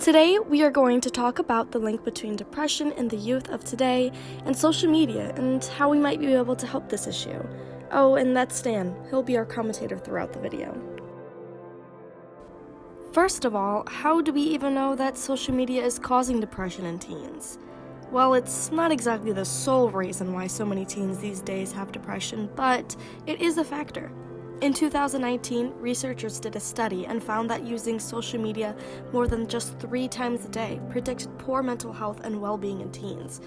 Today, we are going to talk about the link between depression in the youth of today and social media and how we might be able to help this issue. Oh, and that's Stan. He'll be our commentator throughout the video. First of all, how do we even know that social media is causing depression in teens? Well, it's not exactly the sole reason why so many teens these days have depression, but it is a factor. In 2019, researchers did a study and found that using social media more than just 3 times a day predicted poor mental health and well-being in teens.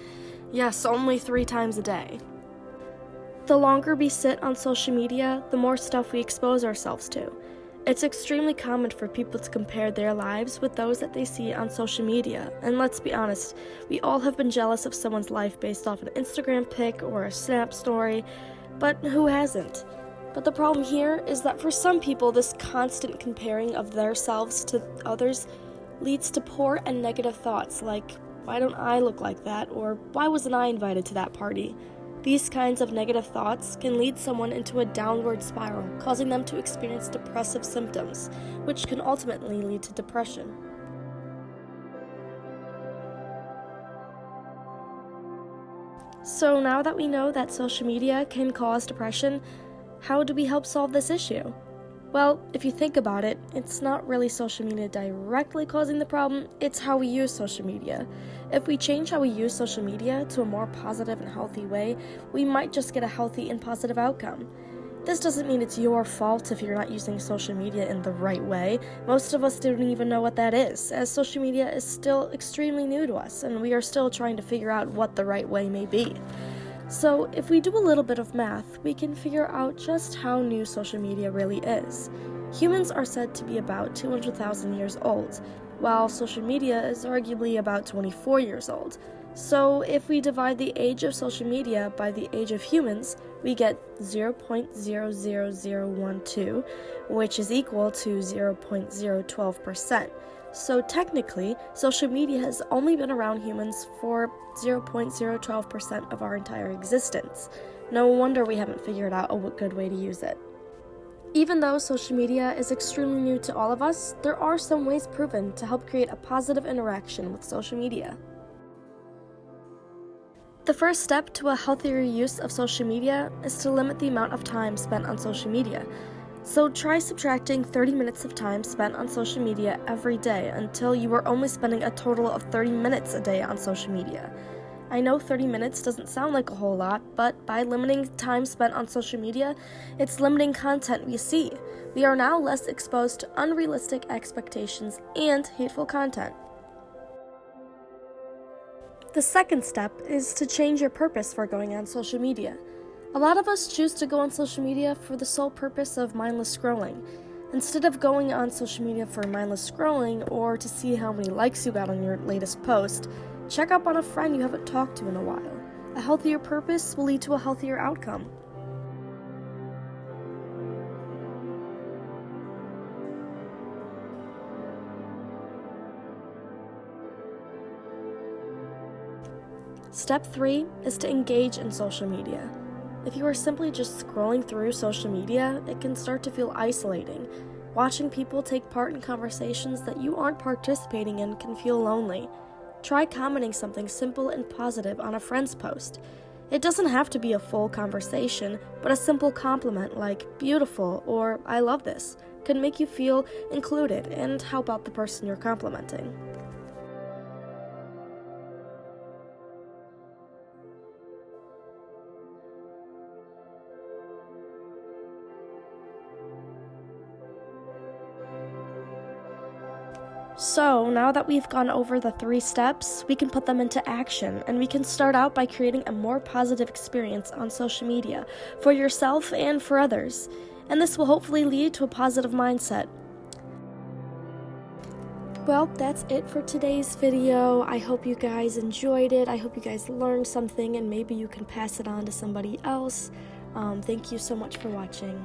Yes, only 3 times a day. The longer we sit on social media, the more stuff we expose ourselves to. It's extremely common for people to compare their lives with those that they see on social media, and let's be honest, we all have been jealous of someone's life based off an Instagram pic or a Snap story, but who hasn't? But the problem here is that for some people, this constant comparing of themselves to others leads to poor and negative thoughts like, why don't I look like that? Or why wasn't I invited to that party? These kinds of negative thoughts can lead someone into a downward spiral, causing them to experience depressive symptoms, which can ultimately lead to depression. So now that we know that social media can cause depression, how do we help solve this issue? Well, if you think about it, it's not really social media directly causing the problem, it's how we use social media. If we change how we use social media to a more positive and healthy way, we might just get a healthy and positive outcome. This doesn't mean it's your fault if you're not using social media in the right way. Most of us don't even know what that is, as social media is still extremely new to us, and we are still trying to figure out what the right way may be. So, if we do a little bit of math, we can figure out just how new social media really is. Humans are said to be about 200,000 years old, while social media is arguably about 24 years old. So, if we divide the age of social media by the age of humans, we get 0.00012, which is equal to 0.012%. So technically, social media has only been around humans for 0.012% of our entire existence. No wonder we haven't figured out a good way to use it. Even though social media is extremely new to all of us, there are some ways proven to help create a positive interaction with social media. The first step to a healthier use of social media is to limit the amount of time spent on social media. So try subtracting 30 minutes of time spent on social media every day until you are only spending a total of 30 minutes a day on social media. I know 30 minutes doesn't sound like a whole lot, but by limiting time spent on social media, it's limiting content we see. We are now less exposed to unrealistic expectations and hateful content. The second step is to change your purpose for going on social media. A lot of us choose to go on social media for the sole purpose of mindless scrolling. Instead of going on social media for mindless scrolling or to see how many likes you got on your latest post, check up on a friend you haven't talked to in a while. A healthier purpose will lead to a healthier outcome. Step 3 is to engage in social media. If you are simply just scrolling through social media, it can start to feel isolating. Watching people take part in conversations that you aren't participating in can feel lonely. Try commenting something simple and positive on a friend's post. It doesn't have to be a full conversation, but a simple compliment like "beautiful" or "I love this" can make you feel included and help out the person you're complimenting. So, now that we've gone over the 3 steps, we can put them into action, and we can start out by creating a more positive experience on social media for yourself and for others, and this will hopefully lead to a positive mindset. Well, that's it for today's video. I hope you guys enjoyed it. I hope you guys learned something, and maybe you can pass it on to somebody else. Thank you so much for watching.